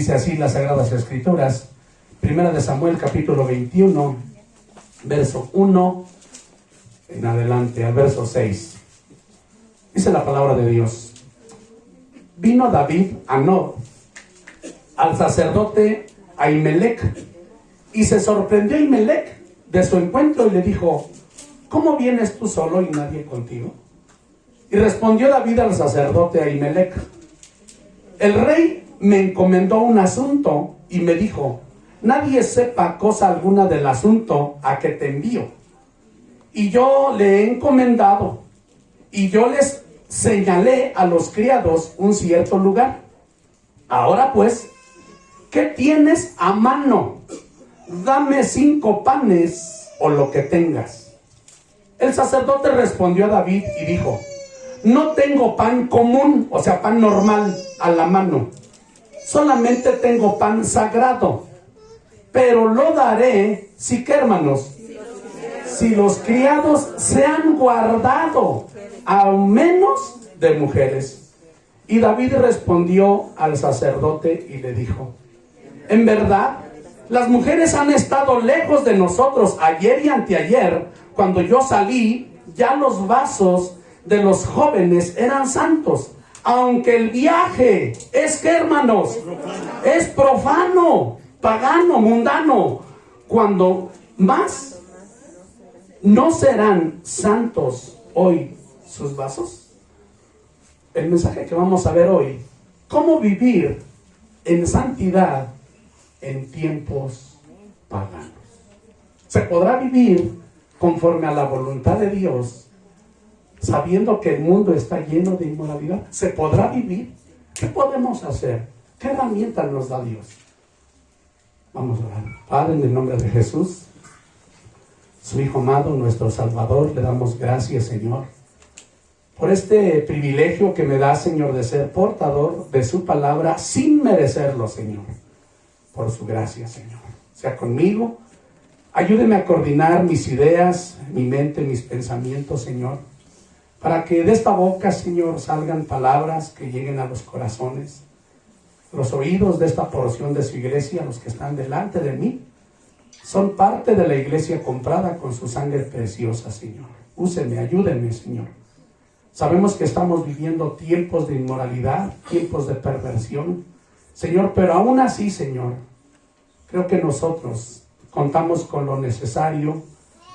Dice así las Sagradas Escrituras, Primera de Samuel, capítulo 21, verso 1 en adelante, al verso 6. Dice la palabra de Dios: vino David a Nob, al sacerdote Ahimelech, y se sorprendió Ahimelech de su encuentro y le dijo: ¿cómo vienes tú solo y nadie contigo? Y respondió David al sacerdote Ahimelech: el rey me encomendó un asunto y me dijo: nadie sepa cosa alguna del asunto a que te envío. Y yo le he encomendado, y yo les señalé a los criados un cierto lugar. Ahora pues, ¿qué tienes a mano? Dame 5 panes o lo que tengas. El sacerdote respondió a David y dijo: no tengo pan común, o sea, pan normal a la mano. Solamente tengo pan sagrado. Pero lo daré, ¿sí qué, hermanos? Si los criados se han guardado, al menos de mujeres. Y David respondió al sacerdote y le dijo: en verdad, las mujeres han estado lejos de nosotros ayer y anteayer. Cuando yo salí, ya los vasos de los jóvenes eran santos. Aunque el viaje es, ¿qué, hermanos? Es profano, pagano, mundano. Cuando más, ¿no serán santos hoy sus vasos? El mensaje que vamos a ver hoy: cómo vivir en santidad en tiempos paganos. ¿Se podrá vivir conforme a la voluntad de Dios sabiendo que el mundo está lleno de inmoralidad? ¿Se podrá vivir? ¿Qué podemos hacer? ¿Qué herramientas nos da Dios? Vamos a orar. Padre, en el nombre de Jesús, su Hijo amado, nuestro Salvador, le damos gracias, Señor, por este privilegio que me da, Señor, de ser portador de su palabra sin merecerlo, Señor. Por su gracia, Señor. Sea conmigo. Ayúdeme a coordinar mis ideas, mi mente, mis pensamientos, Señor, para que de esta boca, Señor, salgan palabras que lleguen a los corazones, los oídos de esta porción de su iglesia, los que están delante de mí, son parte de la iglesia comprada con su sangre preciosa, Señor. Úseme, ayúdenme, Señor. Sabemos que estamos viviendo tiempos de inmoralidad, tiempos de perversión, Señor, pero aún así, Señor, creo que nosotros contamos con lo necesario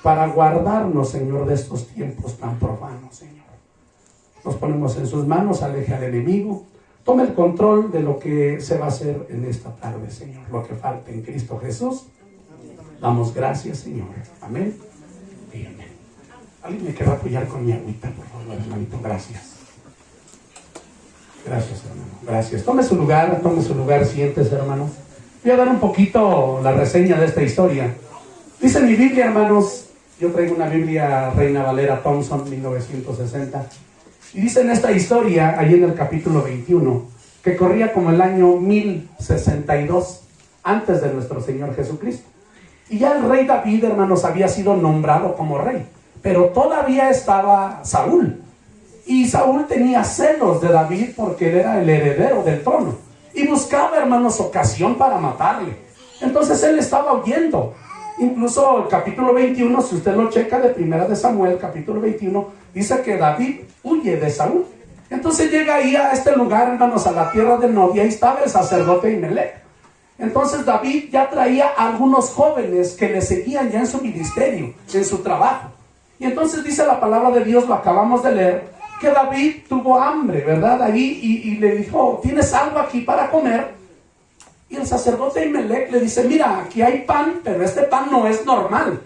para guardarnos, Señor, de estos tiempos tan profanos, Señor. Nos ponemos en sus manos, aleje al enemigo. Tome el control de lo que se va a hacer en esta tarde, Señor. Lo que falte en Cristo Jesús. Damos gracias, Señor. Amén y amén. ¿Alguien me querrá apoyar con mi agüita, por favor, hermanito? Gracias. Gracias, hermano. Gracias. Tome su lugar, siéntese, hermano. Voy a dar un poquito la reseña de esta historia. Dice mi Biblia, hermanos, yo traigo una Biblia Reina Valera Thompson, 1960, y dice en esta historia, ahí en el capítulo 21, que corría como el año 1062, antes de nuestro Señor Jesucristo. Y ya el rey David, hermanos, había sido nombrado como rey, pero todavía estaba Saúl. Y Saúl tenía celos de David porque él era el heredero del trono. Y buscaba, hermanos, ocasión para matarle. Entonces él estaba huyendo. Incluso el capítulo 21, si usted lo checa de Primera de Samuel, capítulo 21, dice que David huye de Saúl. Entonces llega ahí a este lugar, hermanos, a la tierra del norte, y ahí estaba el sacerdote Ahimelech. Entonces David ya traía a algunos jóvenes que le seguían ya en su ministerio, en su trabajo. Y entonces dice la palabra de Dios, lo acabamos de leer, que David tuvo hambre, ¿verdad? Ahí y le dijo: ¿tienes algo aquí para comer? Y el sacerdote Ahimelech le dice: mira, aquí hay pan, pero este pan no es normal.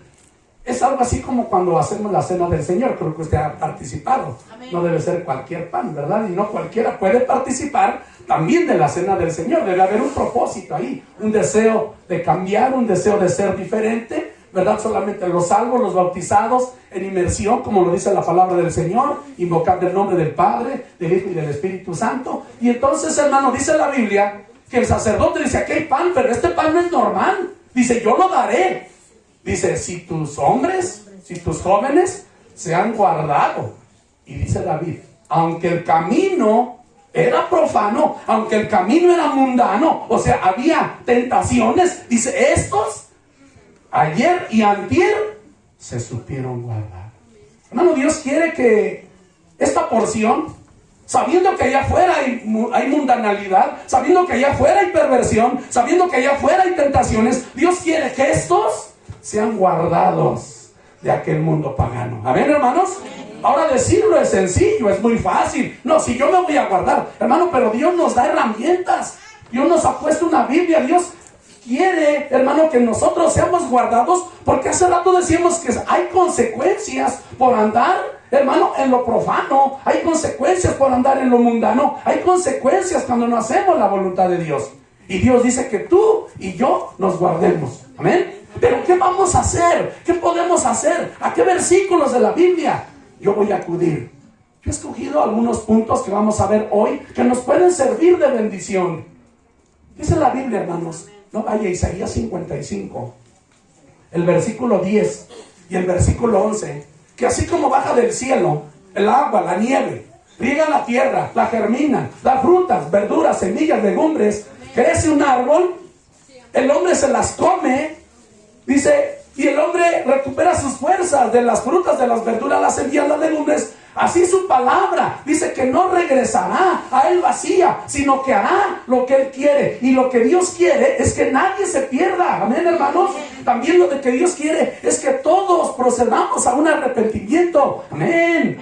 Es algo así como cuando hacemos la cena del Señor. Creo que usted ha participado. Amén. No debe ser cualquier pan, ¿verdad? Y no cualquiera puede participar también de la cena del Señor. Debe haber un propósito ahí, un deseo de cambiar, un deseo de ser diferente, ¿verdad? Solamente los salvos, los bautizados en inmersión, como lo dice la palabra del Señor, invocando el nombre del Padre, del Hijo y del Espíritu Santo. Y entonces, hermano, dice la Biblia que el sacerdote dice: aquí hay pan, pero este pan no es normal. Dice: yo lo daré. Dice: si tus hombres, si tus jóvenes se han guardado. Y dice David: aunque el camino era profano, aunque el camino era mundano, o sea, había tentaciones. Dice, estos, ayer y antier, se supieron guardar. Hermano, Dios quiere que esta porción, sabiendo que allá afuera hay mundanalidad, sabiendo que allá afuera hay perversión, sabiendo que allá afuera hay tentaciones, Dios quiere que estos sean guardados de aquel mundo pagano. ¿Amén, hermanos? Ahora decirlo es sencillo, es muy fácil. No, si yo me voy a guardar, hermano, pero Dios nos da herramientas. Dios nos ha puesto una Biblia. Dios quiere, hermano, que nosotros seamos guardados, porque hace rato decíamos que hay consecuencias por andar, hermano, en lo profano. Hay consecuencias por andar en lo mundano. Hay consecuencias cuando no hacemos la voluntad de Dios. Y Dios dice que tú y yo nos guardemos. Amén. Pero ¿qué vamos a hacer? ¿Qué podemos hacer? ¿A qué versículos de la Biblia yo voy a acudir? Yo he escogido algunos puntos que vamos a ver hoy que nos pueden servir de bendición. Dice la Biblia, hermanos, no vaya, Isaías 55, el versículo 10 y el versículo 11, que así como baja del cielo el agua, la nieve, riega la tierra, la germina, da frutas, verduras, semillas, legumbres, crece un árbol, el hombre se las come, dice, y el hombre recupera sus fuerzas de las frutas, de las verduras, las semillas, las legumbres. Así su palabra dice que no regresará a él vacía, sino que hará lo que él quiere. Y lo que Dios quiere es que nadie se pierda. Amén, hermanos. También lo de que Dios quiere es que todos procedamos a un arrepentimiento. Amén.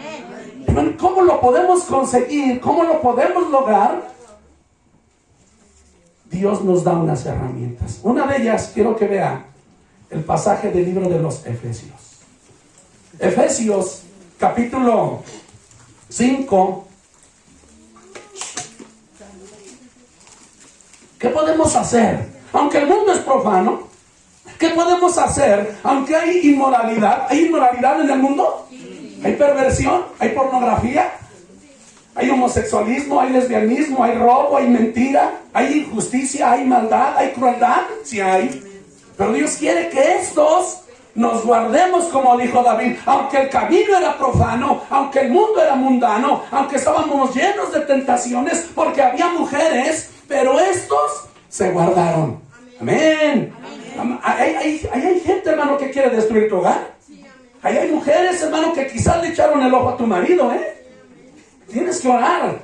¿Cómo lo podemos conseguir? ¿Cómo lo podemos lograr? Dios nos da unas herramientas. Una de ellas, quiero que vea el pasaje del libro de los Efesios. Efesios capítulo 5. ¿Qué podemos hacer? Aunque el mundo es profano, ¿qué podemos hacer? Aunque hay inmoralidad. ¿Hay inmoralidad en el mundo? ¿Hay perversión? ¿Hay pornografía? ¿Hay homosexualismo? ¿Hay lesbianismo? ¿Hay robo? ¿Hay mentira? ¿Hay injusticia? ¿Hay maldad? ¿Hay crueldad? Sí hay. Pero Dios quiere que estos nos guardemos, como dijo David, aunque el camino era profano, aunque el mundo era mundano, aunque estábamos llenos de tentaciones, porque había mujeres, pero estos se guardaron. Amén. Hay gente, hermano, que quiere destruir tu hogar. Ahí hay mujeres, hermano, que quizás le echaron el ojo a tu marido, Tienes que orar.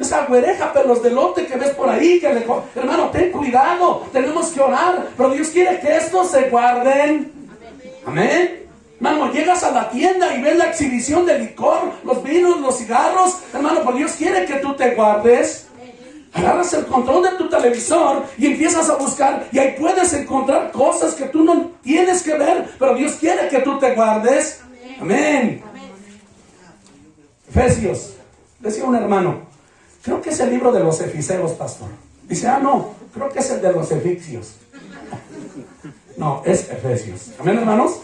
Esa güereja pelos de lote que ves por ahí, hermano, ten cuidado, tenemos que orar. Pero Dios quiere que estos se guarden. Amén. Hermano, llegas a la tienda y ves la exhibición de licor, los vinos, los cigarros. Hermano, pues Dios quiere que tú te guardes. Agarras el control de tu televisor y empiezas a buscar, y ahí puedes encontrar cosas que tú no tienes que ver, pero Dios quiere que tú te guardes. Amén. Efesios, decía un hermano, creo que es el libro de los Efiseos, pastor. Dice, no, creo que es el de los egipcios. No, es Efesios. Amén, hermanos.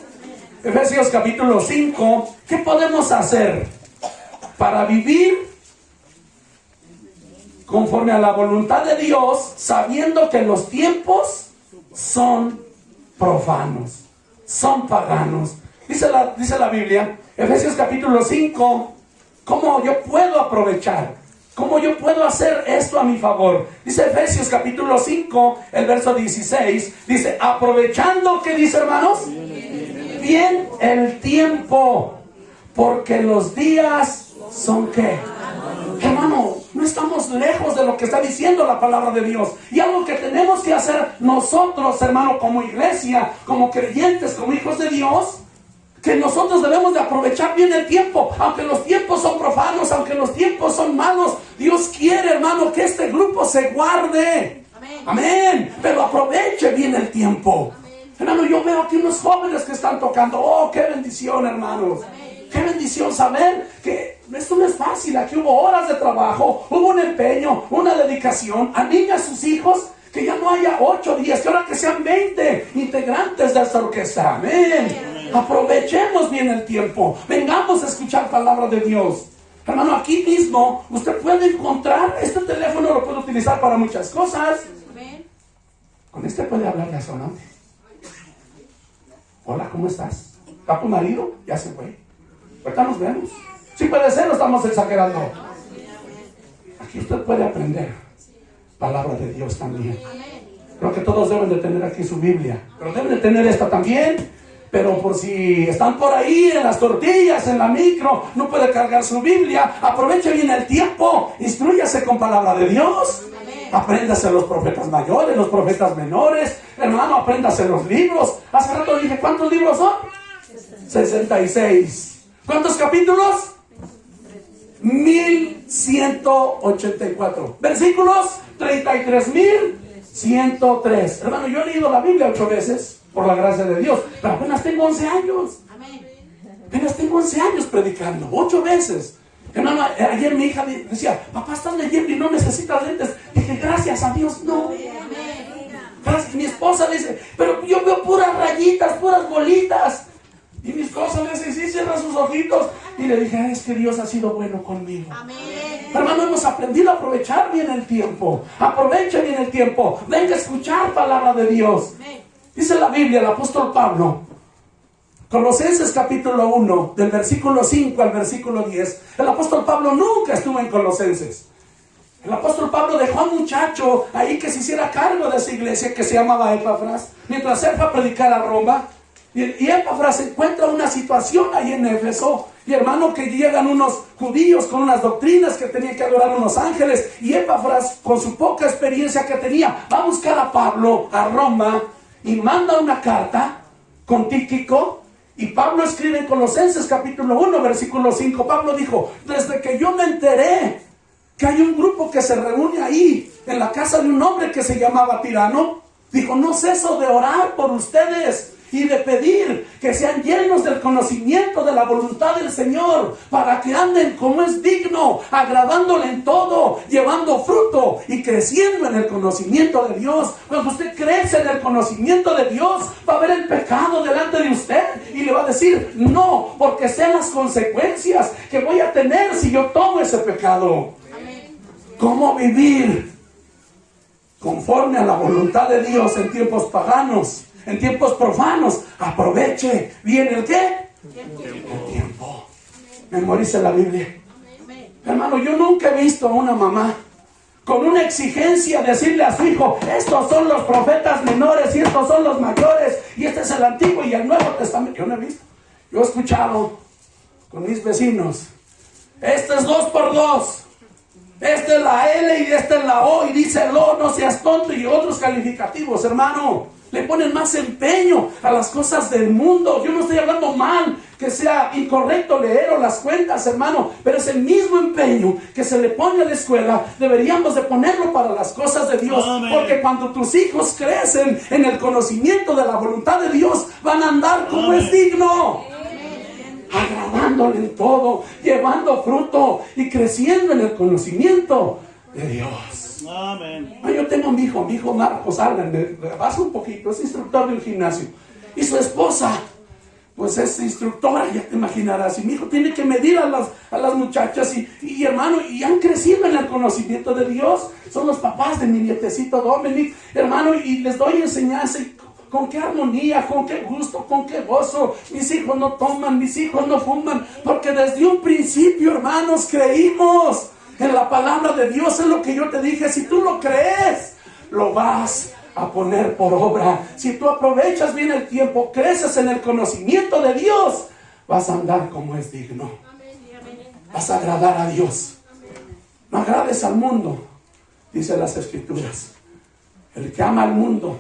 Efesios capítulo 5. ¿Qué podemos hacer para vivir conforme a la voluntad de Dios, sabiendo que los tiempos son profanos, son paganos? Dice la Biblia, Efesios capítulo 5, ¿cómo yo puedo aprovechar? ¿Cómo yo puedo hacer esto a mi favor? Dice Efesios capítulo 5, el verso 16, dice, aprovechando, ¿qué dice, hermanos? Bien el tiempo, porque los días son, ¿qué? Hermano, no estamos lejos de lo que está diciendo la palabra de Dios. Y algo que tenemos que hacer nosotros, hermano, como iglesia, como creyentes, como hijos de Dios, que nosotros debemos de aprovechar bien el tiempo. Aunque los tiempos son profanos, aunque los tiempos son malos, Dios quiere, hermano, que este grupo se guarde. Amén. Pero aproveche bien el tiempo. Hermano, yo veo aquí unos jóvenes que están tocando. Oh, qué bendición, hermanos. Qué bendición saber que esto no es fácil. Aquí hubo horas de trabajo, hubo un empeño, una dedicación. Anime a sus hijos, que ya no haya 8, 10, que ahora que sean 20 integrantes de esta orquesta. Amén. Aprovechemos bien el tiempo. Vengamos a escuchar palabra de Dios. Hermano, aquí mismo usted puede encontrar, este teléfono lo puede utilizar para muchas cosas. Con este puede hablarle a su amante. Hola, ¿cómo estás? ¿Está tu marido? Ya se fue. Ahorita nos vemos. Sí puede ser, o estamos exagerando. Aquí usted puede aprender palabra de Dios también. Creo que todos deben de tener aquí su Biblia, pero deben de tener esta también. Pero por si están por ahí en las tortillas, en la micro, no puede cargar su Biblia, aproveche bien el tiempo, instrúyase con palabra de Dios. Apréndase los profetas mayores, los profetas menores. Hermano, apréndase los libros. Hace rato dije, ¿cuántos libros son? 66. ¿Cuántos capítulos? 1184. Versículos 33,103. Hermano, yo he leído la Biblia 8 veces, por la gracia de Dios, pero apenas tengo 11 años. Apenas tengo 11 años predicando, 8 veces. Hermano, ayer mi hija decía, papá, estás leyendo y no necesitas lentes. Dije, gracias a Dios, no. Gracias. Mi esposa dice, pero yo veo puras rayitas, puras bolitas. Y mi esposa le dice, sí, cierra sus ojitos. Y le dije, es que Dios ha sido bueno conmigo. Hermano, hemos aprendido a aprovechar bien el tiempo. Aproveche bien el tiempo. Venga a escuchar palabra de Dios. Dice la Biblia, el apóstol Pablo, Colosenses capítulo 1, del versículo 5 al versículo 10. El apóstol Pablo nunca estuvo en Colosenses. El apóstol Pablo dejó a un muchacho ahí que se hiciera cargo de esa iglesia que se llamaba Epafras, mientras él fue a predicar a Roma. Y Epafras encuentra una situación ahí en Éfeso. Y hermano, que llegan unos judíos con unas doctrinas que tenían que adorar a unos ángeles. Y Epafras, con su poca experiencia que tenía, va a buscar a Pablo a Roma y manda una carta con Tíquico. Y Pablo escribe en Colosenses capítulo 1, versículo 5. Pablo dijo, desde que yo me enteré que hay un grupo que se reúne ahí en la casa de un hombre que se llamaba Tirano, dijo, no ceso de orar por ustedes y de pedir que sean llenos del conocimiento de la voluntad del Señor, para que anden como es digno, agradándole en todo, llevando fruto y creciendo en el conocimiento de Dios. Cuando usted crece en el conocimiento de Dios, va a ver el pecado delante de usted y le va a decir, no, porque sé las consecuencias que voy a tener si yo tomo ese pecado. ¿Cómo vivir conforme a la voluntad de Dios en tiempos paganos? En tiempos profanos. Aproveche bien el ¿qué? El tiempo. Memorice la Biblia. Hermano, yo nunca he visto a una mamá con una exigencia decirle a su hijo, estos son los profetas menores y estos son los mayores y este es el Antiguo y el Nuevo Testamento. Yo no he visto. Yo he escuchado con mis vecinos, este es 2 por 2. Esta es la L y esta es la O y dice lo, no seas tonto y otros calificativos, hermano. Le ponen más empeño a las cosas del mundo. Yo no estoy hablando mal, que sea incorrecto leer o las cuentas, hermano, pero es el mismo empeño que se le pone a la escuela, deberíamos de ponerlo para las cosas de Dios. Amén. Porque cuando tus hijos crecen en el conocimiento de la voluntad de Dios, van a andar como Amén. Es digno. Agradándole en todo, llevando fruto y creciendo en el conocimiento de Dios. Amén. Yo tengo a mi hijo Marcos Arlen, basta un poquito, es instructor de un gimnasio. Y su esposa, pues es instructora, ya te imaginarás. Y mi hijo tiene que medir a las muchachas y hermano, y han crecido en el conocimiento de Dios. Son los papás de mi nietecito Dominic, hermano, y les doy enseñanza. Con qué armonía, con qué gusto, con qué gozo. Mis hijos no toman, mis hijos no fuman, porque desde un principio, hermanos, creímos en la palabra de Dios. Es lo que yo te dije, si tú lo crees, lo vas a poner por obra. Si tú aprovechas bien el tiempo, creces en el conocimiento de Dios, vas a andar como es digno. Vas a agradar a Dios. No agrades al mundo, dice las Escrituras. El que ama al mundo,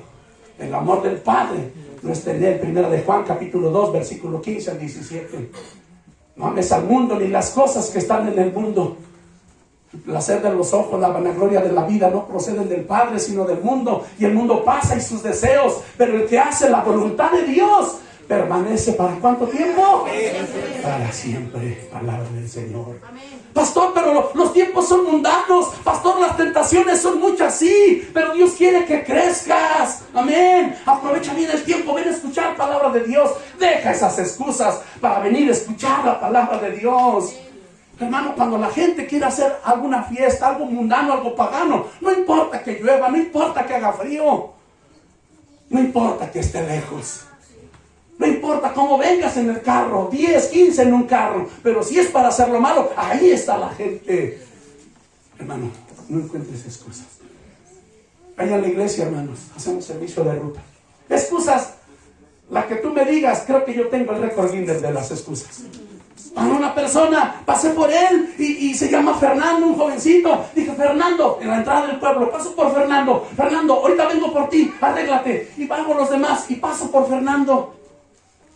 el amor del Padre no está en él. Primera de Juan capítulo 2 versículo 15 al 17. No ames al mundo ni las cosas que están en el mundo. El placer de los ojos, la vanagloria de la vida no proceden del Padre sino del mundo, y el mundo pasa y sus deseos, pero el que hace la voluntad de Dios permanece. ¿Para cuánto tiempo? Para siempre. Palabra del Señor. Pastor, pero los tiempos son mundanos. Pastor, las tentaciones son muchas, sí, pero Dios quiere que crezcas. Amén. Aprovecha bien el tiempo, ven a escuchar palabra de Dios. Deja esas excusas para venir a escuchar la palabra de Dios. Hermano, cuando la gente quiere hacer alguna fiesta, algo mundano, algo pagano, no importa que llueva, no importa que haga frío, no importa que esté lejos, no importa cómo vengas en el carro, 10, 15 en un carro, pero si es para hacer lo malo, ahí está la gente. Hermano, No encuentres excusas. Vaya a la iglesia, hermanos, hacemos servicio de ruta. Excusas, la que tú me digas, creo que yo tengo el récord Guinness de las excusas. Cuando una persona, pasé por él y se llama Fernando, un jovencito. Dije, Fernando, en la entrada del pueblo, paso por Fernando. Fernando, ahorita vengo por ti, arréglate. Y pago los demás y paso por Fernando.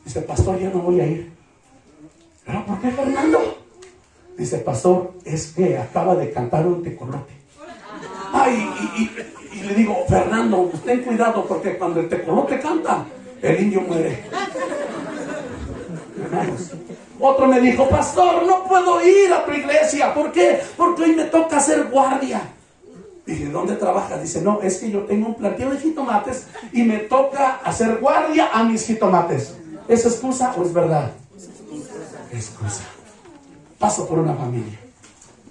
Dice, pastor, ya no voy a ir. ¿Pero por qué, Fernando? Dice, pastor, es que acaba de cantar un tecolote. Ay, y le digo, Fernando, ten cuidado porque cuando el tecolote canta, el indio muere. Hermanos. Otro me dijo, pastor, no puedo ir a tu iglesia. ¿Por qué? Porque hoy me toca hacer guardia. Dije, ¿dónde trabajas? Dice, no, es que yo tengo un plantío de jitomates y me toca hacer guardia a mis jitomates. ¿Es excusa o es verdad? Excusa. Paso por una familia.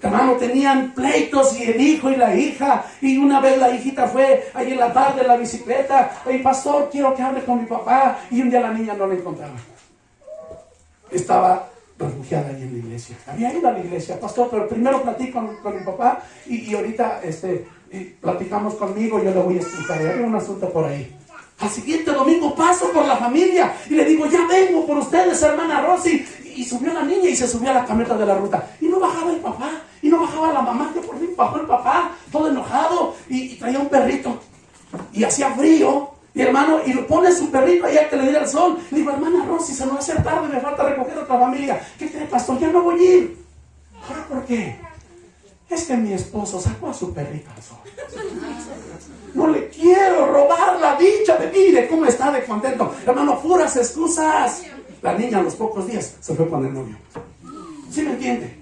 Hermano, tenían pleitos y el hijo y la hija. Y una vez la hijita fue ahí en la tarde en la bicicleta. Oye, pastor, quiero que hable con mi papá. Y un día la niña no la encontraba. Estaba refugiada ahí en la iglesia. Había ido a la iglesia, pastor, pero primero platico con mi papá y ahorita platicamos conmigo, yo le voy a explicar. Había un asunto por ahí. Al siguiente domingo paso por la familia y le digo, ya vengo por ustedes, hermana Rosy. Y subió la niña y se subió a la camioneta de la ruta. Y no bajaba el papá, y no bajaba la mamá. Que por fin bajó el papá, todo enojado, y traía un perrito. Y hacía frío. Y hermano, y lo pone su perrito allá que le diera el sol. Le digo, hermana Rosy, se nos va a hacer tarde, me falta recoger a otra familia. ¿Qué cree, pastor? Ya no voy a ir. ¿Ahora por qué? Es que mi esposo sacó a su perrito al sol. No le quiero robar la dicha de mire cómo está de contento. Hermano, puras excusas. La niña a los pocos días se fue con el novio. ¿Sí me entiende?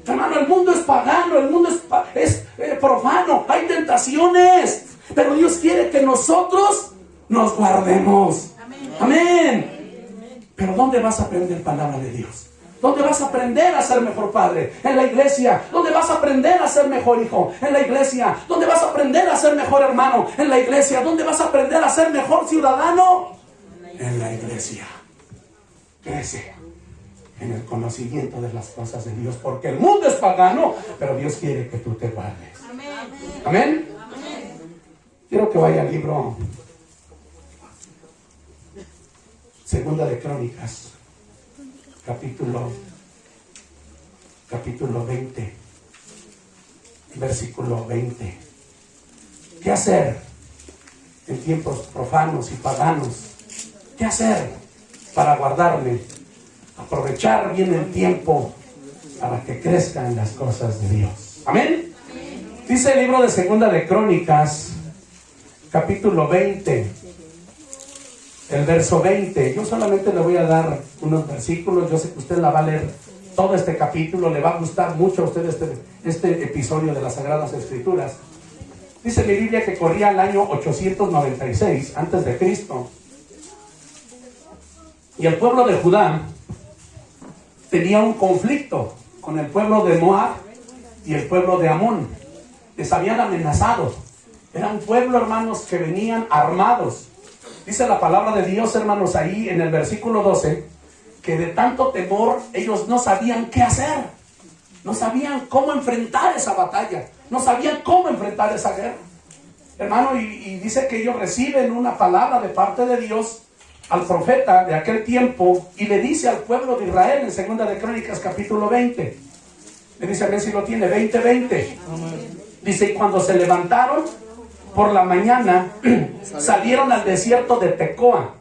Hermano, el mundo es pagano, el mundo es profano, hay tentaciones. Pero Dios quiere que nosotros nos guardemos. Amén. Pero ¿dónde vas a aprender palabra de Dios? ¿Dónde vas a aprender a ser mejor padre? En la iglesia. ¿Dónde vas a aprender a ser mejor hijo? En la iglesia. ¿Dónde vas a aprender a ser mejor hermano? En la iglesia. ¿Dónde vas a aprender a ser mejor ciudadano? En la iglesia. Crece en el conocimiento de las cosas de Dios, porque el mundo es pagano, pero Dios quiere que tú te guardes. Amén. Quiero que vaya al libro Segunda de Crónicas, capítulo 20, versículo 20. ¿Qué hacer en tiempos profanos y paganos? ¿Qué hacer para guardarme? Aprovechar bien el tiempo para que crezcan las cosas de Dios. Amén. Dice el libro de Segunda de Crónicas, capítulo 20, el verso 20. Yo solamente le voy a dar unos versículos. Yo sé que usted la va a leer todo este capítulo. Le va a gustar mucho a usted este episodio de las Sagradas Escrituras. Dice mi Biblia que corría el año 896 antes de Cristo. Y el pueblo de Judá tenía un conflicto con el pueblo de Moab y el pueblo de Amón. Les habían amenazado. Era un pueblo, hermanos, que venían armados. Dice la palabra de Dios, hermanos, ahí en el versículo 12, que de tanto temor ellos no sabían qué hacer. No sabían cómo enfrentar esa batalla. No sabían cómo enfrentar esa guerra. Hermano, y dice que ellos reciben una palabra de parte de Dios al profeta de aquel tiempo y le dice al pueblo de Israel en Segunda de Crónicas capítulo 20. Le dice, a ver si lo tiene, 20. Dice, y cuando se levantaron por la mañana, salieron al desierto de Tecoa.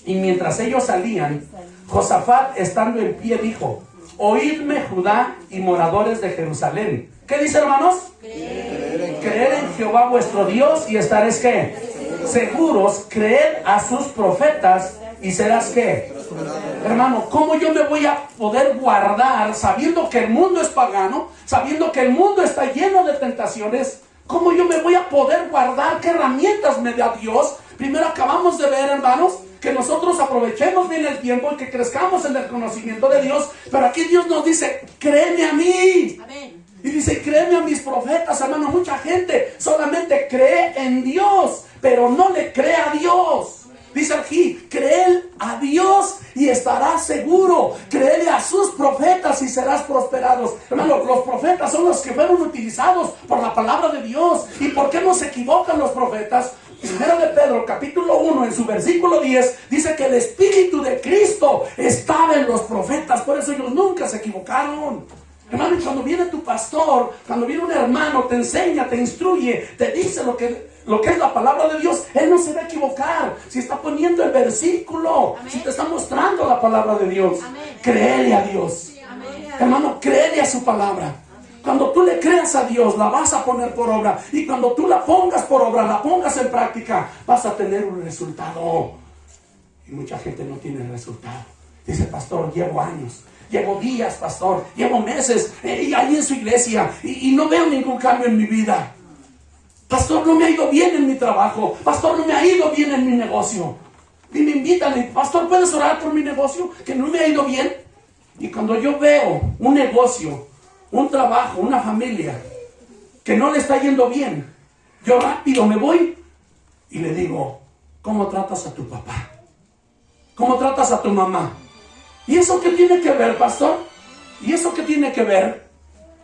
Y mientras ellos salían, Josafat, estando en pie, dijo, oídme Judá y moradores de Jerusalén. ¿Qué dice, hermanos? Creed en Jehová vuestro Dios y estaréis, ¿qué? Seguros. Creed a sus profetas y serás, ¿qué? Hermano, ¿cómo yo me voy a poder guardar sabiendo que el mundo es pagano, sabiendo que el mundo está lleno de tentaciones? ¿Cómo yo me voy a poder guardar? ¿Qué herramientas me da Dios? Primero acabamos de ver, hermanos, que nosotros aprovechemos bien el tiempo y que crezcamos en el conocimiento de Dios. Pero aquí Dios nos dice, créeme a mí. Amén. Y dice, créeme a mis profetas, hermano. Mucha gente solamente cree en Dios, pero no le cree a Dios. Dice aquí, créele a Dios y estarás seguro. Créele a sus profetas y serás prosperados. Hermano, los profetas son los que fueron utilizados por la palabra de Dios. ¿Y por qué no se equivocan los profetas? Primero de Pedro, capítulo 1, en su versículo 10, dice que el Espíritu de Cristo estaba en los profetas. Por eso ellos nunca se equivocaron. Hermano, y cuando viene tu pastor, cuando viene un hermano, te enseña, te instruye, te dice lo que es la palabra de Dios, él no se va a equivocar. Si está poniendo el versículo, amén, si te está mostrando la palabra de Dios, amén, créele a Dios. Amén. Hermano, créele a su palabra. Cuando tú le creas a Dios, la vas a poner por obra. Y cuando tú la pongas por obra, la pongas en práctica, vas a tener un resultado. Y mucha gente no tiene el resultado. Dice, pastor, llevo años, llevo días, pastor, llevo meses y ahí en su iglesia y no veo ningún cambio en mi vida. Pastor, no me ha ido bien en mi trabajo. Pastor, no me ha ido bien en mi negocio. Y me invitan, pastor, ¿puedes orar por mi negocio? Que no me ha ido bien. Y cuando yo veo un negocio, un trabajo, una familia que no le está yendo bien, yo rápido me voy y le digo, ¿cómo tratas a tu papá? ¿Cómo tratas a tu mamá? ¿Y eso qué tiene que ver, pastor? ¿Y eso qué tiene que ver?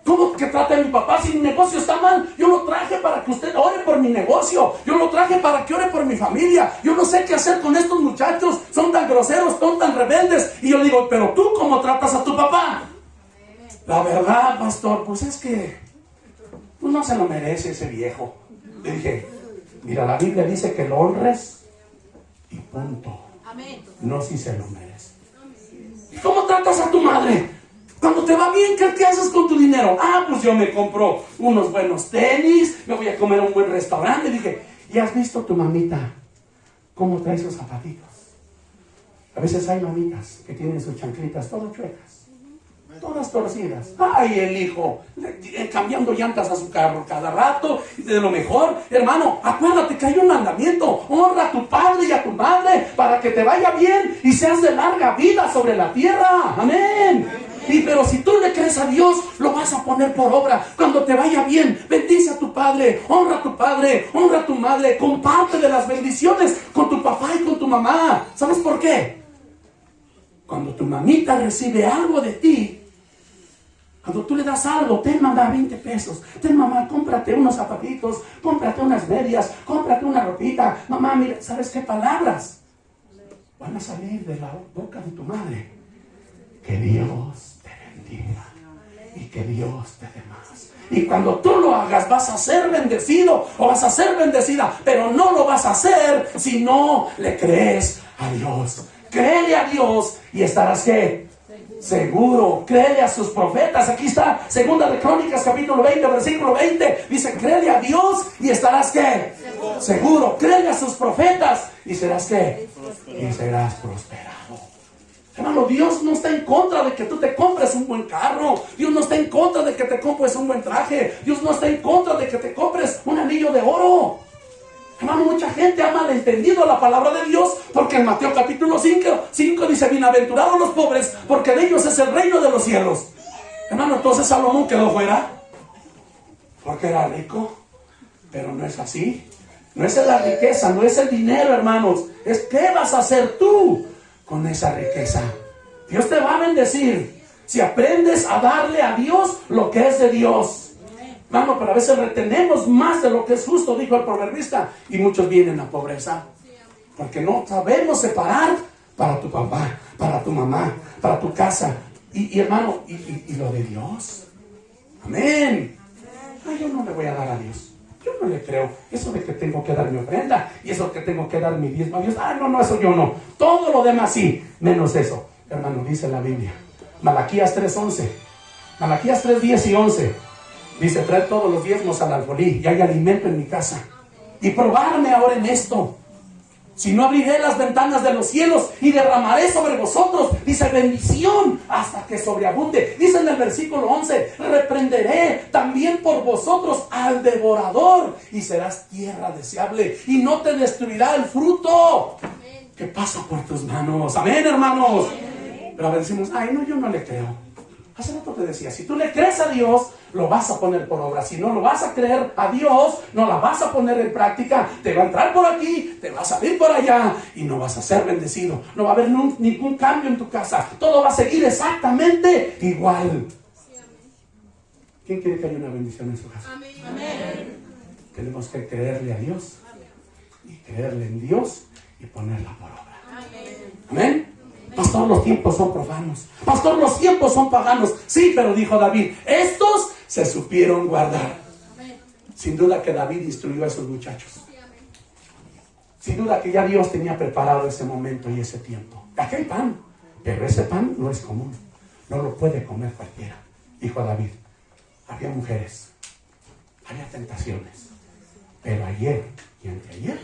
¿Cómo que trata a mi papá si mi negocio está mal? Yo lo traje para que usted ore por mi negocio. Yo lo traje para que ore por mi familia. Yo no sé qué hacer con estos muchachos. Son tan groseros, son tan rebeldes. Y yo digo, pero tú, ¿cómo tratas a tu papá? La verdad, pastor, pues es que pues no se lo merece ese viejo. Le dije, mira, la Biblia dice que lo honres y punto. No si se lo merece. ¿Y cómo tratas a tu madre? Cuando te va bien, ¿qué haces con tu dinero? Ah, pues yo me compro unos buenos tenis, me voy a comer a un buen restaurante. Le dije, ¿y has visto tu mamita cómo trae sus zapatitos? A veces hay mamitas que tienen sus chanclitas todas chuecas, todas torcidas. Ay, el hijo, cambiando llantas a su carro cada rato, de lo mejor. Hermano, acuérdate que hay un mandamiento: honra a tu padre y a tu madre para que te vaya bien y seas de larga vida sobre la tierra. Amén. Pero si tú le crees a Dios, lo vas a poner por obra. Cuando te vaya bien, bendice a tu padre, honra a tu madre, comparte de las bendiciones con tu papá y con tu mamá. ¿Sabes por qué? Cuando tu mamita recibe algo de ti, cuando tú le das algo, ten mamá 20 pesos, ten mamá, cómprate unos zapatitos, cómprate unas medias, cómprate una ropita. Mamá, mira, ¿sabes qué palabras van a salir de la boca de tu madre? Que Dios te bendiga y que Dios te dé más. Y cuando tú lo hagas, vas a ser bendecido o vas a ser bendecida, pero no lo vas a hacer si no le crees a Dios. Créele a Dios y estarás ¿qué? Seguro. Créele a sus profetas. Aquí está, Segunda de Crónicas, capítulo 20, versículo 20. Dice, créele a Dios y estarás ¿qué? Seguro. Créele a sus profetas y serás ¿qué? Y serás prosperado. Hermano, Dios no está en contra de que tú te compres un buen carro. Dios no está en contra de que te compres un buen traje. Dios no está en contra de que te compres un anillo de oro. Hermano, mucha gente ha malentendido la palabra de Dios, porque en Mateo capítulo 5 dice, bienaventurados los pobres, porque de ellos es el reino de los cielos. Hermano, entonces Salomón quedó fuera porque era rico. Pero no es así. No es la riqueza, no es el dinero, hermanos. Es qué vas a hacer tú con esa riqueza. Dios te va a bendecir si aprendes a darle a Dios lo que es de Dios. Hermano, pero a veces retenemos más de lo que es justo, dijo el proverbista, y muchos vienen a pobreza porque no sabemos separar para tu papá, para tu mamá, para tu casa y hermano, y lo de Dios. Amén. Ay, yo no le voy a dar a Dios. Yo no le creo. Eso de que tengo que dar mi ofrenda y eso que tengo que dar mi diezmo a Dios. Ah, no, eso yo no. Todo lo demás sí, menos eso. Hermano, dice la Biblia. Malaquías 3:11. Malaquías 3:10 y 11. Dice, trae todos los diezmos al alfolí y hay alimento en mi casa. Y probarme ahora en esto. Si no, abriré las ventanas de los cielos y derramaré sobre vosotros, dice, bendición hasta que sobreabunde. Dice en el versículo 11, reprenderé también por vosotros al devorador y serás tierra deseable y no te destruirá el fruto que pasa por tus manos. Amén, hermanos. Pero a ver, decimos, ay, no, yo no le creo. Hace rato te decía, si tú le crees a Dios, lo vas a poner por obra. Si no lo vas a creer a Dios, no la vas a poner en práctica. Te va a entrar por aquí, te va a salir por allá y no vas a ser bendecido. No va a haber ningún cambio en tu casa. Todo va a seguir exactamente igual. ¿Quién quiere que haya una bendición en su casa? Amén. Tenemos que creerle a Dios y creerle en Dios y ponerla por obra. Amén. Pastor, los tiempos son profanos. Pastor, los tiempos son paganos. Sí, pero dijo David, estos se supieron guardar. Sin duda que David instruyó a esos muchachos. Sin duda que ya Dios tenía preparado ese momento y ese tiempo. Aquí hay pan, pero ese pan no es común. No lo puede comer cualquiera. Dijo David, había mujeres, había tentaciones, pero ayer y anteayer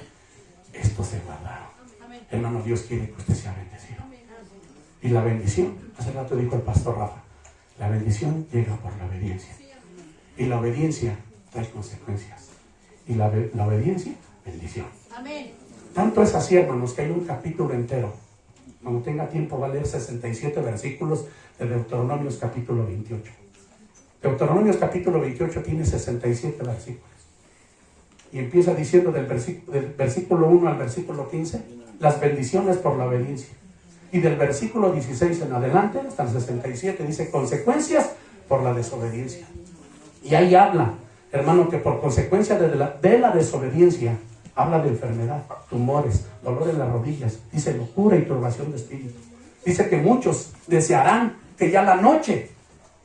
estos se guardaron. Hermano, Dios quiere que usted sea bendecido. Y la bendición, hace rato dijo el pastor Rafa, la bendición llega por la obediencia. Y la obediencia trae consecuencias. Y la obediencia, bendición. Amén. Tanto es así, hermanos, que hay un capítulo entero. Cuando tenga tiempo va a leer 67 versículos de Deuteronomios capítulo 28. Deuteronomios capítulo 28 tiene 67 versículos. Y empieza diciendo del versículo 1 al versículo 15, las bendiciones por la obediencia. Y del versículo 16 en adelante, hasta el 67, dice consecuencias por la desobediencia. Y ahí habla, hermano, que por consecuencia de la desobediencia, habla de enfermedad, tumores, dolor en las rodillas, dice locura y turbación de espíritu. Dice que muchos desearán que ya la noche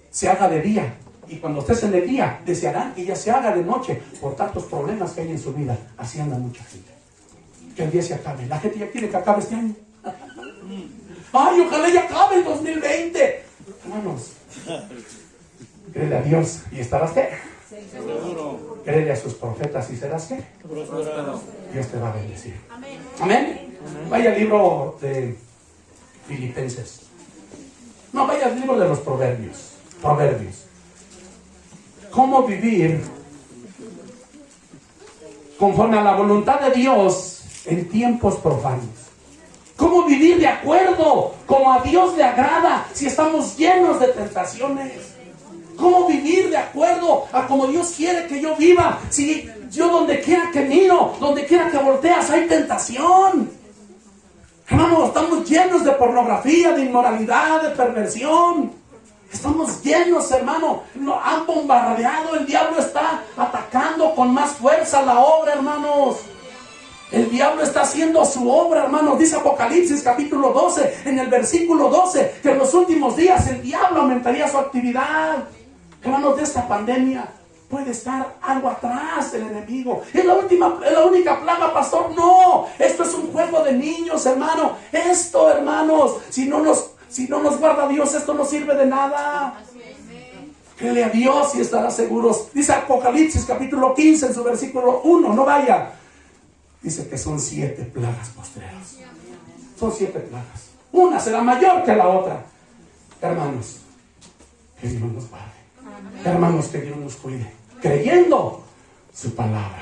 se haga de día. Y cuando estés en el día, desearán que ya se haga de noche por tantos problemas que hay en su vida. Así anda mucha gente. Que el día se acabe. La gente ya quiere que acabe este año. ¡Ay, ojalá ya acabe el 2020! Hermanos, créele a Dios y estarás ¿qué? Seguro. Créele a sus profetas y serás ¿qué? Dios te va a bendecir. Amén. Amén. Vaya al libro de Filipenses. No, vaya al libro de los Proverbios. Proverbios. ¿Cómo vivir conforme a la voluntad de Dios en tiempos profanos? ¿Cómo vivir de acuerdo como a Dios le agrada si estamos llenos de tentaciones? ¿Cómo vivir de acuerdo a como Dios quiere que yo viva si yo donde quiera que miro, donde quiera que volteas hay tentación? Hermanos, estamos llenos de pornografía, de inmoralidad, de perversión. Estamos llenos, hermano. Nos han bombardeado. El diablo está atacando con más fuerza la obra, hermanos. El diablo está haciendo su obra, hermanos. Dice Apocalipsis capítulo 12, en el versículo 12, que en los últimos días el diablo aumentaría su actividad. Hermanos, de esta pandemia puede estar algo atrás del enemigo. ¿Es la única plaga, pastor? No, esto es un juego de niños, hermano. Esto, hermanos, si no nos guarda Dios, esto no sirve de nada. Créele a Dios y estarás seguros. Dice Apocalipsis capítulo 15 en su versículo 1, no vaya. Dice que son 7 plagas postreras. Son 7 plagas. Una será mayor que la otra. Hermanos, que Dios nos guarde. Hermanos, que Dios nos cuide. Creyendo su palabra.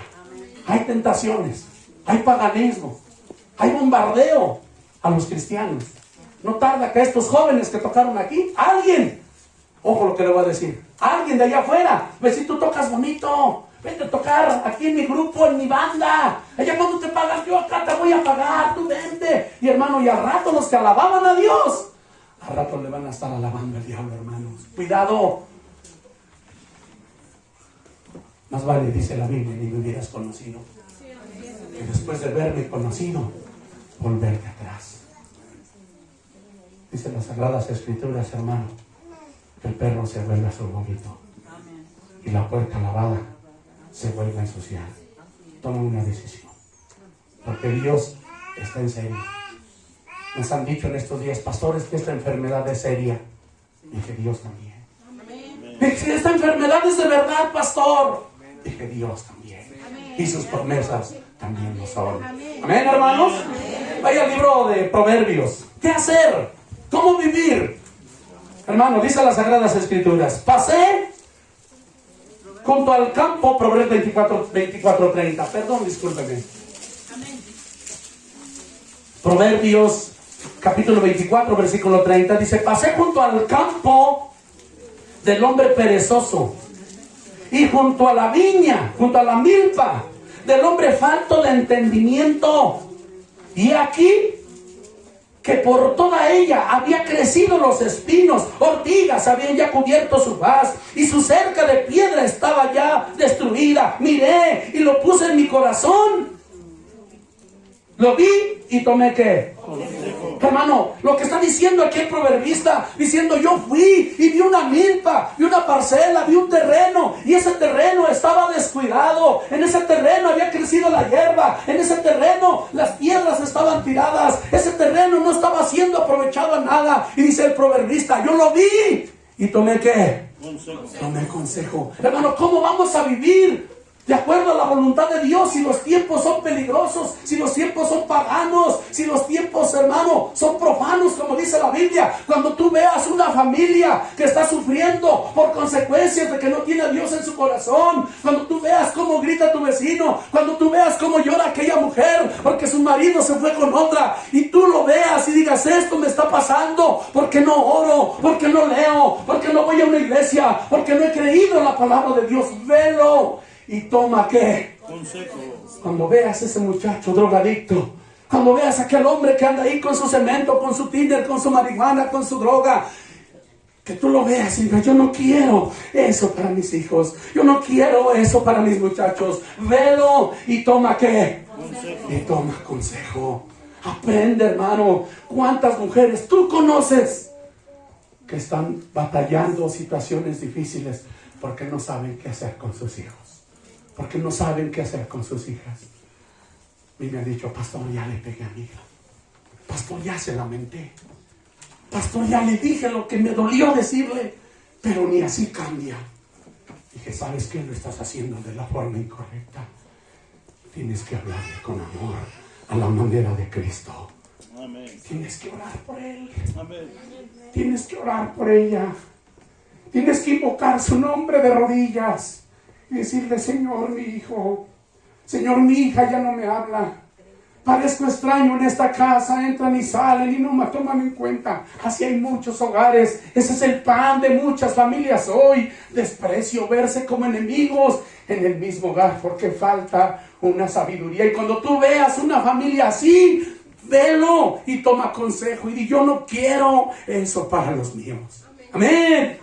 Hay tentaciones. Hay paganismo. Hay bombardeo a los cristianos. No tarda que estos jóvenes que tocaron aquí, alguien, ojo lo que le voy a decir, alguien de allá afuera, ve si tú tocas bonito, vente a tocar aquí en mi grupo, en mi banda. Allá cuando te pagas, yo acá te voy a pagar, tú vente. Y hermano, y al rato los que alababan a Dios, al rato le van a estar alabando al diablo, hermanos. Cuidado. Más vale, dice la Biblia, ni me hubieras conocido, que después de verme conocido, volverte atrás. Dice las Sagradas Escrituras, hermano, que el perro se vuelve a su vómito y la puerca lavada se vuelve a ensuciar. Toma una decisión, porque Dios está en serio. Nos han dicho en estos días, pastores, que esta enfermedad es seria. Dije, Dios también. Dije, esta enfermedad es de verdad, pastor. Dije, Dios también. Y sus promesas también lo son. Amén, hermanos. Vaya al libro de Proverbios. ¿Qué hacer? ¿Cómo vivir? Hermano, dice las Sagradas Escrituras, pasé junto al campo, Proverbios 24:30. Perdón, discúlpeme. Proverbios capítulo 24, versículo 30, dice, pasé junto al campo del hombre perezoso. Y junto a la viña, junto a la milpa, del hombre falto de entendimiento. Y aquí, que por toda ella había crecido los espinos, ortigas habían ya cubierto su faz, y su cerca de piedra estaba ya destruida. Miré y lo puse en mi corazón. Lo vi y tomé ¿qué? Hermano, lo que está diciendo aquí el proverbista, diciendo yo fui y vi una milpa, vi una parcela, vi un terreno, y ese terreno estaba descuidado, en ese terreno había crecido la hierba, en ese terreno las piedras estaban tiradas, ese terreno no estaba siendo aprovechado a nada. Y dice el proverbista, yo lo vi y tomé ¿qué? Tomé consejo. Hermano, ¿cómo vamos a vivir de acuerdo a la voluntad de Dios si los tiempos son peligrosos, si los tiempos son paganos, si los tiempos, hermano, son profanos, como dice la Biblia? Cuando tú veas una familia que está sufriendo por consecuencias de que no tiene a Dios en su corazón, cuando tú veas cómo grita tu vecino, cuando tú veas cómo llora aquella mujer porque su marido se fue con otra, y tú lo veas y digas, esto me está pasando porque no oro, porque no leo, porque no voy a una iglesia, porque no he creído en la palabra de Dios, velo y toma ¿qué? Consejo. Cuando veas ese muchacho drogadicto, cuando veas aquel hombre que anda ahí con su cemento, con su Tinder, con su marihuana, con su droga, que tú lo veas y digas, yo no quiero eso para mis hijos, yo no quiero eso para mis muchachos. Velo y toma ¿qué? Consejo. Y toma consejo. Aprende, hermano. ¿Cuántas mujeres tú conoces que están batallando situaciones difíciles porque no saben qué hacer con sus hijos? Porque no saben qué hacer con sus hijas. Y me han dicho, pastor, ya le pegué a mi hija. Pastor, ya se lamenté. Pastor, ya le dije lo que me dolió decirle, pero ni así cambia. Dije, ¿sabes qué? Lo estás haciendo de la forma incorrecta. Tienes que hablarle con amor, a la manera de Cristo. Amén. Tienes que orar por él. Amén. Tienes que orar por ella. Tienes que invocar su nombre de rodillas y decirle, Señor, mi hijo, Señor, mi hija ya no me habla. Parezco extraño en esta casa, entran y salen y no me toman en cuenta. Así hay muchos hogares. Ese es el pan de muchas familias hoy. Desprecio, verse como enemigos en el mismo hogar porque falta una sabiduría. Y cuando tú veas una familia así, velo y toma consejo y di, yo no quiero eso para los míos. Amén.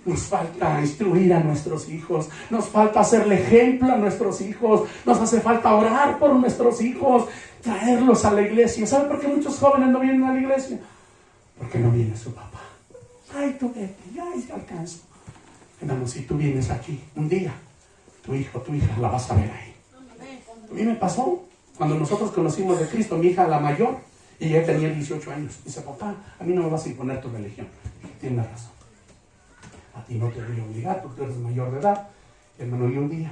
Nos falta instruir a nuestros hijos, nos falta hacerle ejemplo a nuestros hijos, nos hace falta orar por nuestros hijos, traerlos a la iglesia. ¿Sabe por qué muchos jóvenes no vienen a la iglesia? Porque no viene su papá. Ay, tú vete, ay, te alcanzo. Hermano, si tú vienes aquí un día, tu hijo, tu hija la vas a ver ahí. A mí me pasó cuando nosotros conocimos de Cristo, mi hija la mayor, y ella tenía 18 años. Dice, papá, a mí no me vas a imponer tu religión. Tienes razón. A ti no te voy a obligar, tú eres mayor de edad. Hermano, y un día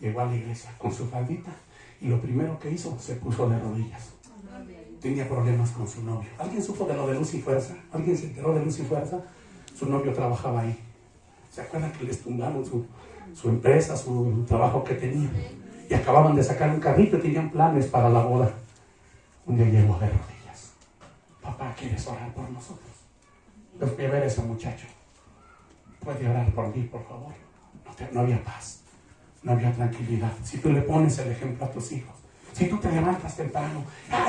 llegó a la iglesia con su faldita y lo primero que hizo, se puso de rodillas. Tenía problemas con su novio. ¿Alguien supo de lo de Luz y Fuerza? ¿Alguien se enteró de Luz y Fuerza? Su novio trabajaba ahí. ¿Se acuerdan que les tumbaron su empresa, su trabajo que tenía? Y acababan de sacar un carrito y tenían planes para la boda. Un día llegó de rodillas. Papá, ¿quieres orar por nosotros? Los voy a ver a ese muchacho. ¿Puede orar por mí, por favor? No había paz, no había tranquilidad. Si tú le pones el ejemplo a tus hijos, si tú te levantas temprano,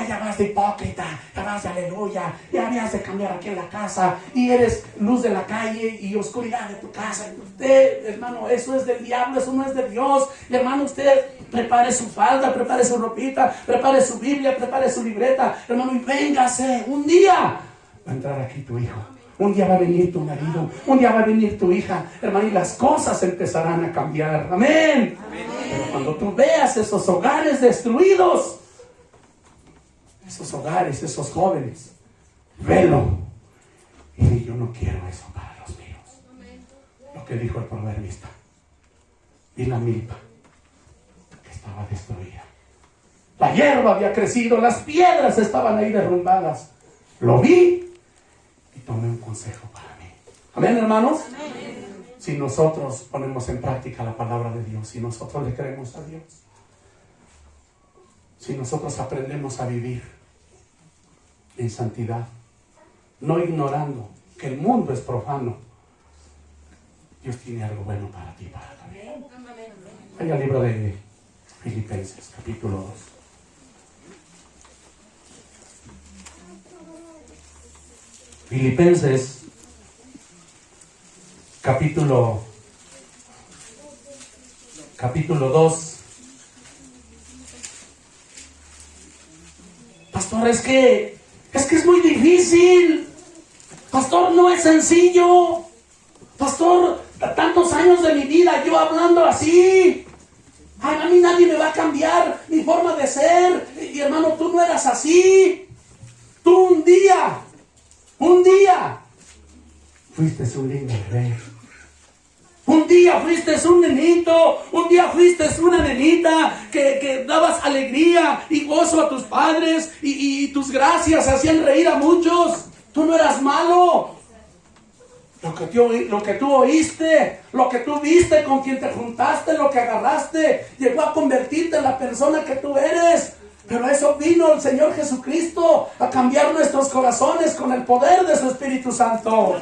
ya vas de hipócrita, ya vas de aleluya, ya habías de cambiar aquí en la casa, y eres luz de la calle y oscuridad de tu casa. Usted, hermano, eso es del diablo, eso no es de Dios. Y hermano, usted prepare su falda, prepare su ropita, prepare su Biblia, prepare su libreta, hermano, y véngase. Un día va a entrar aquí tu hijo. Un día va a venir tu marido, un día va a venir tu hija, hermano, y las cosas empezarán a cambiar. Amén. Amén. Pero cuando tú veas esos hogares destruidos, esos hogares, esos jóvenes, velo y di, yo no quiero eso para los míos. Lo que dijo el proverbista. Y la milpa que estaba destruida. La hierba había crecido, las piedras estaban ahí derrumbadas. Lo vi y tomé un consejo para mí. Amén, hermanos. Amén. Si nosotros ponemos en práctica la palabra de Dios, si nosotros le creemos a Dios, si nosotros aprendemos a vivir en santidad, no ignorando que el mundo es profano, Dios tiene algo bueno para ti, para tu vida. Vaya al libro de Filipenses, capítulo 2. Filipenses, capítulo 2. Pastor, es que es muy difícil. Pastor, no es sencillo. Pastor, tantos años de mi vida yo hablando así. Ay, a mí nadie me va a cambiar mi forma de ser. Y hermano, tú no eras así. Tú un día fuiste un lindo bebé. Un día fuiste un nenito, un día fuiste una nenita que dabas alegría y gozo a tus padres y tus gracias hacían reír a muchos. Tú no eras malo. Lo que tú oíste, lo que tú viste, con quien te juntaste, lo que agarraste, llegó a convertirte en la persona que tú eres. Pero eso vino el Señor Jesucristo a cambiar nuestros corazones con el poder de su Espíritu Santo.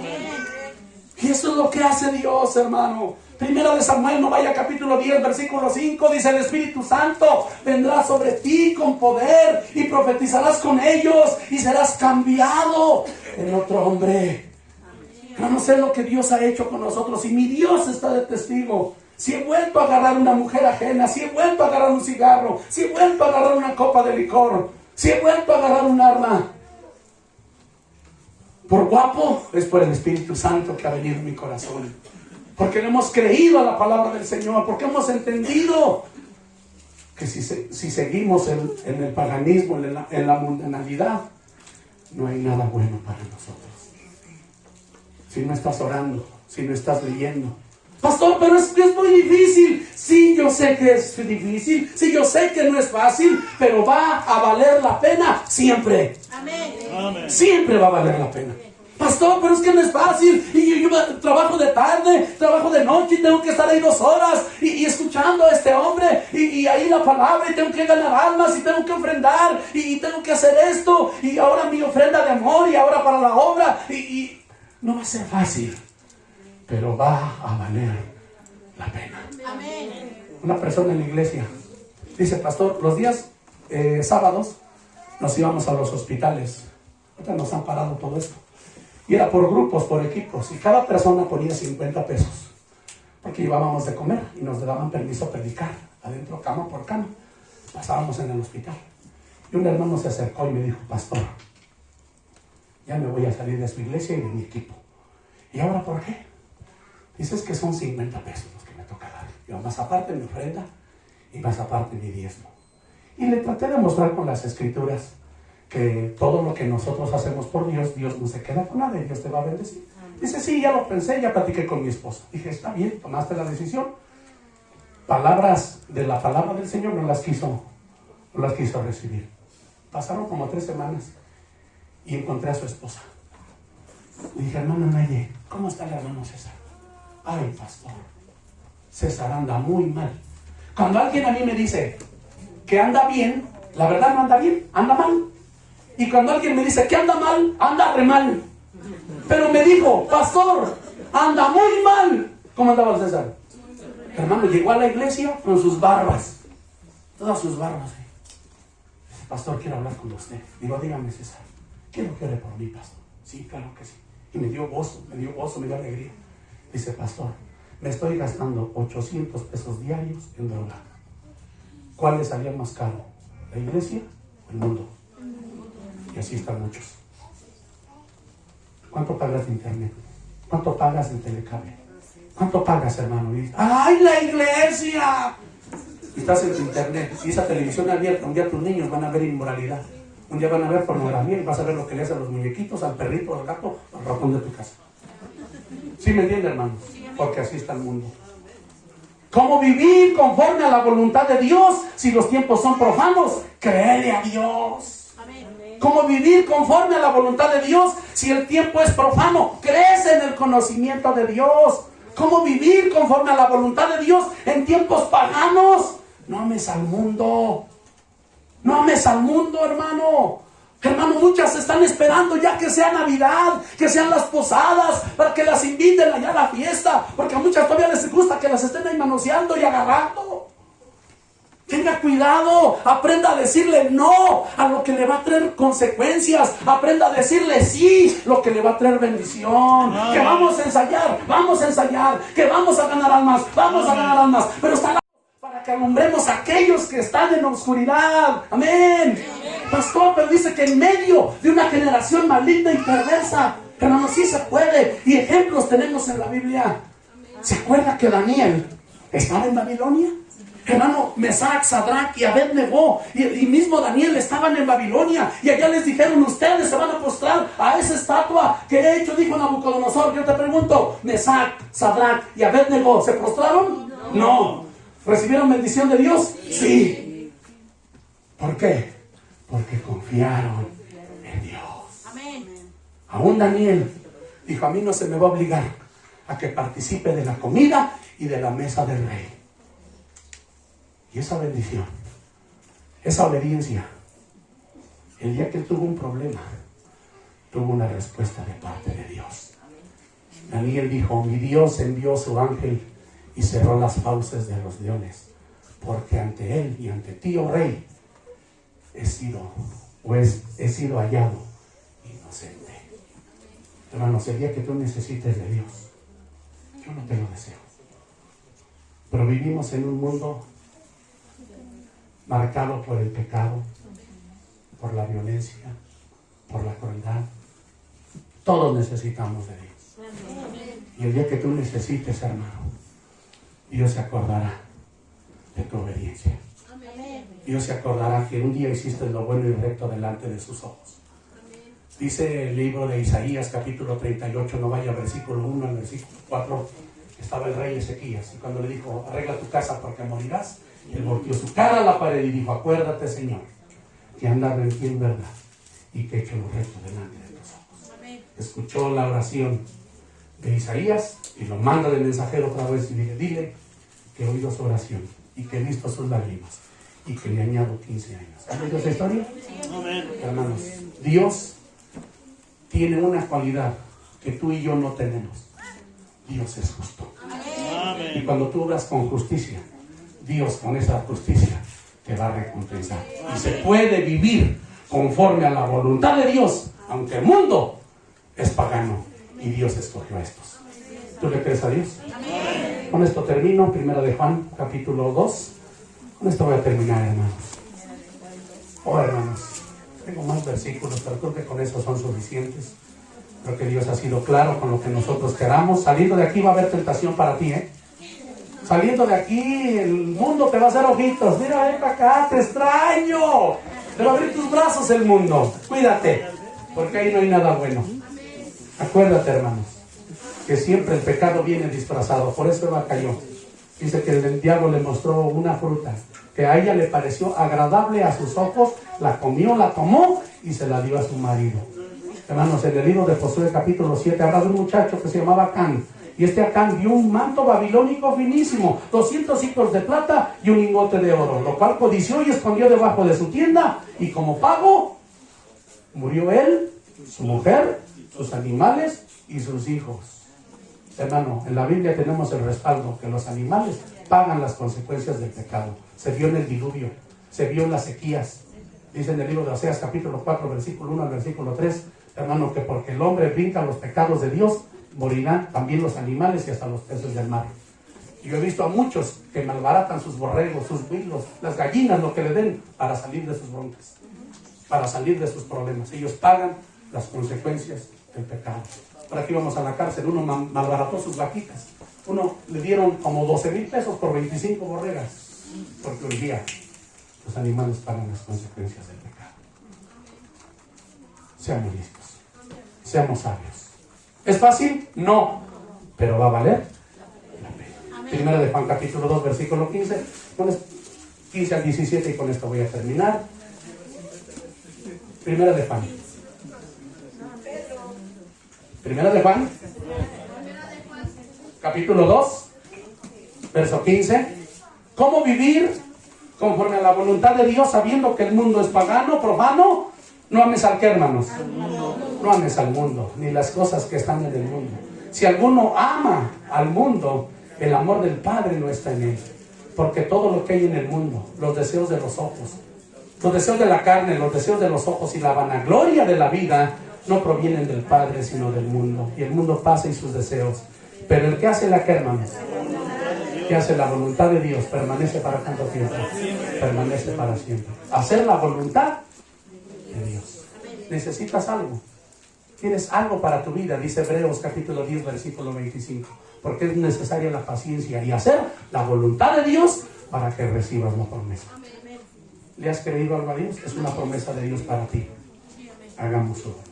Y eso es lo que hace Dios, hermano. Primera de Samuel, no vaya, capítulo 10, versículo 5, dice: el Espíritu Santo vendrá sobre ti con poder y profetizarás con ellos y serás cambiado en otro hombre. Yo no sé lo que Dios ha hecho con nosotros, y mi Dios está de testigo. Si he vuelto a agarrar una mujer ajena, si he vuelto a agarrar un cigarro, si he vuelto a agarrar una copa de licor, si he vuelto a agarrar un arma, por guapo, es por el Espíritu Santo que ha venido en mi corazón. Porque le hemos creído a la palabra del Señor, porque hemos entendido que si seguimos en el paganismo, en la mundanalidad, no hay nada bueno para nosotros. Si no estás orando, si no estás leyendo. Pastor, pero es muy difícil. Sí, yo sé que es difícil. Sí, yo sé que no es fácil, pero va a valer la pena siempre. Amén. Siempre va a valer la pena. Pastor, pero es que no es fácil. Y yo trabajo de tarde, trabajo de noche y tengo que estar ahí 2 horas y escuchando a este hombre y ahí la palabra, y tengo que ganar almas y tengo que ofrendar y tengo que hacer esto y ahora mi ofrenda de amor y ahora para la obra y no va a ser fácil, pero va a valer la pena. Amén. Una persona en la iglesia dice: pastor, los días sábados nos íbamos a los hospitales. Ahorita nos han parado todo esto. Y era por grupos, por equipos. Y cada persona ponía 50 pesos. Porque llevábamos de comer y nos daban permiso a predicar. Adentro, cama por cama. Pasábamos en el hospital. Y un hermano se acercó y me dijo: pastor, ya me voy a salir de su iglesia y de mi equipo. ¿Y ahora por qué? Dices que son 50 pesos los que me toca dar. Yo más aparte mi ofrenda y más aparte mi diezmo. Y le traté de mostrar con las escrituras que todo lo que nosotros hacemos por Dios, Dios no se queda con nada y Dios te va a bendecir. Dice: sí, ya lo pensé, ya platiqué con mi esposa. Dije: está bien, tomaste la decisión. Palabras de la palabra del Señor no las quiso recibir. Pasaron como 3 semanas y encontré a su esposa. Le dije: hermano Naye, ¿cómo está el hermano César? Ay, pastor, César anda muy mal. Cuando alguien a mí me dice que anda bien, la verdad no anda bien, anda mal. Y cuando alguien me dice que anda mal, anda re mal. Pero me dijo: pastor, anda muy mal. ¿Cómo andaba el César? Hermano, llegó a la iglesia con sus barbas, todas sus barbas. Dice: pastor, quiero hablar con usted. Digo: dígame, César, quiero que ore por mí, pastor. Sí, claro que sí. Y me dio gozo, me dio alegría. Dice: pastor, me estoy gastando 800 pesos diarios en droga. ¿Cuál le salía más caro? ¿La iglesia o el mundo? Y así están muchos. ¿Cuánto pagas de internet? ¿Cuánto pagas de telecable? ¿Cuánto pagas, hermano? Y dices: ¡ay, la iglesia! Y estás en tu internet y esa televisión abierta. Un día tus niños van a ver inmoralidad. Un día van a ver pornografía y vas a ver lo que le hacen a los muñequitos, al perrito, al gato, al ratón de tu casa. ¿Sí me entiende, hermano? Porque así está el mundo. ¿Cómo vivir conforme a la voluntad de Dios si los tiempos son profanos? Créele a Dios. ¿Cómo vivir conforme a la voluntad de Dios si el tiempo es profano? Crece en el conocimiento de Dios. ¿Cómo vivir conforme a la voluntad de Dios en tiempos paganos? No ames al mundo. No ames al mundo, hermano. Hermano, muchas están esperando ya que sea Navidad, que sean las posadas, para que las inviten allá a la fiesta, porque a muchas todavía les gusta que las estén ahí manoseando y agarrando. Tenga cuidado, aprenda a decirle no a lo que le va a traer consecuencias, aprenda a decirle sí, lo que le va a traer bendición. Que vamos a ensayar, que vamos a ganar almas, pero está para que alumbremos a aquellos que están en la oscuridad. Amén. Pastor, pero dice que en medio de una generación maligna y perversa, hermano, sí se puede. Y ejemplos tenemos en la Biblia. ¿Se acuerda que Daniel estaba en Babilonia? Hermano, Mesac, Sadrach y Abednego y mismo Daniel estaban en Babilonia. Y allá les dijeron: ustedes se van a postrar a esa estatua que he hecho, dijo Nabucodonosor. Yo te pregunto, Mesac, Sadrach y Abednego, ¿se postraron? No. ¿Recibieron bendición de Dios? Sí. ¿Por qué? Porque confiaron en Dios. Amén. Aún Daniel dijo: a mí no se me va a obligar a que participe de la comida y de la mesa del rey. Y esa bendición, esa obediencia, el día que él tuvo un problema, tuvo una respuesta de parte de Dios. Daniel dijo: mi Dios envió su ángel y cerró las fauces de los leones, porque ante él y ante ti, oh rey, he sido hallado inocente. Hermanos, el día que tú necesites de Dios, yo no te lo deseo, pero vivimos en un mundo marcado por el pecado, por la violencia, por la crueldad. Todos necesitamos de Dios. Y el día que tú necesites, hermano, Dios se acordará de tu obediencia. Dios se acordará que un día hiciste lo bueno y recto delante de sus ojos. Dice el libro de Isaías, capítulo 38, no vaya al versículo 1 al versículo 4. Estaba el rey Ezequías, y cuando le dijo: arregla tu casa porque morirás, él volteó su cara a la pared y dijo: acuérdate, Señor, que andaba en ti en verdad y que he hecho lo recto delante de tus ojos. Amén. Escuchó la oración de Isaías y lo manda de mensajero otra vez y dile que he oído su oración y que he visto sus lágrimas y que le añado 15 años. ¿Han oído esa historia? Amén. Hermanos, Dios tiene una cualidad que tú y yo no tenemos. Dios es justo. Amén. Y cuando tú obras con justicia, Dios con esa justicia te va a recompensar. Y se puede vivir conforme a la voluntad de Dios, aunque el mundo es pagano y Dios escogió a estos. ¿Tú le crees a Dios? Amén. Con esto termino. Primera de Juan, capítulo 2. Con esto voy a terminar, hermanos. Oh, hermanos, tengo más versículos, pero creo que con eso son suficientes. Creo que Dios ha sido claro con lo que nosotros queramos. Saliendo de aquí va a haber tentación para ti, Saliendo de aquí, el mundo te va a hacer ojitos. Mira, ven para acá, te extraño. Te va a abrir tus brazos el mundo. Cuídate, porque ahí no hay nada bueno. Acuérdate, hermanos, que siempre el pecado viene disfrazado. Por eso Eva cayó. Dice que el diablo le mostró una fruta que a ella le pareció agradable a sus ojos. La comió, la tomó y se la dio a su marido. Hermanos, en el libro de Josué capítulo 7 habla de un muchacho que se llamaba Acán. Y este Acán dio un manto babilónico finísimo, 200 ciclos de plata y un lingote de oro, lo cual codició y escondió debajo de su tienda. Y como pago, murió él, su mujer, sus animales y sus hijos. Hermano, en la Biblia tenemos el respaldo que los animales pagan las consecuencias del pecado. Se vio en el diluvio, se vio en las sequías. Dice en el libro de Oseas capítulo 4, versículo 1 al versículo 3, hermano, que porque el hombre brinca los pecados de Dios, morirán también los animales y hasta los peces del mar. Y yo he visto a muchos que malbaratan sus borregos, sus bueyes, las gallinas, lo que le den para salir de sus broncas, para salir de sus problemas. Ellos pagan las consecuencias del pecado. Por aquí vamos a la cárcel, uno malbarató sus vaquitas. Uno le dieron como 12,000 pesos por 25 borregas, porque hoy día los animales pagan las consecuencias del pecado. Seamos listos, seamos sabios. ¿Es fácil? No, pero va a valer la pena. Primera de Juan capítulo 2, versículo 15, 15 al 17, y con esto voy a terminar. Primera de Juan. Primera de Juan, capítulo 2, verso 15. ¿Cómo vivir conforme a la voluntad de Dios, sabiendo que el mundo es pagano, profano No ames al que, hermanos. No ames al mundo, ni las cosas que están en el mundo. Si alguno ama al mundo, el amor del Padre no está en él. Porque todo lo que hay en el mundo, los deseos de los ojos, los deseos de la carne, los deseos de los ojos y la vanagloria de la vida, no provienen del Padre, sino del mundo. Y el mundo pasa y sus deseos. Pero el que hace la que, hermanos, que hace la voluntad de Dios, permanece para tanto tiempo. Permanece para siempre. Hacer la voluntad de Dios. ¿Necesitas algo? ¿Quieres algo para tu vida? Dice Hebreos capítulo 10, versículo 25. Porque es necesaria la paciencia y hacer la voluntad de Dios para que recibas la promesa. ¿Le has creído algo a Dios? Es una promesa de Dios para ti. Hagamos su voluntad.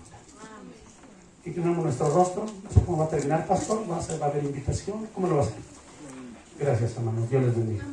Inclinamos nuestro rostro. No sé cómo va a terminar, pastor. ¿Va a haber invitación? ¿Cómo lo va a hacer? Gracias, hermanos. Dios les bendiga.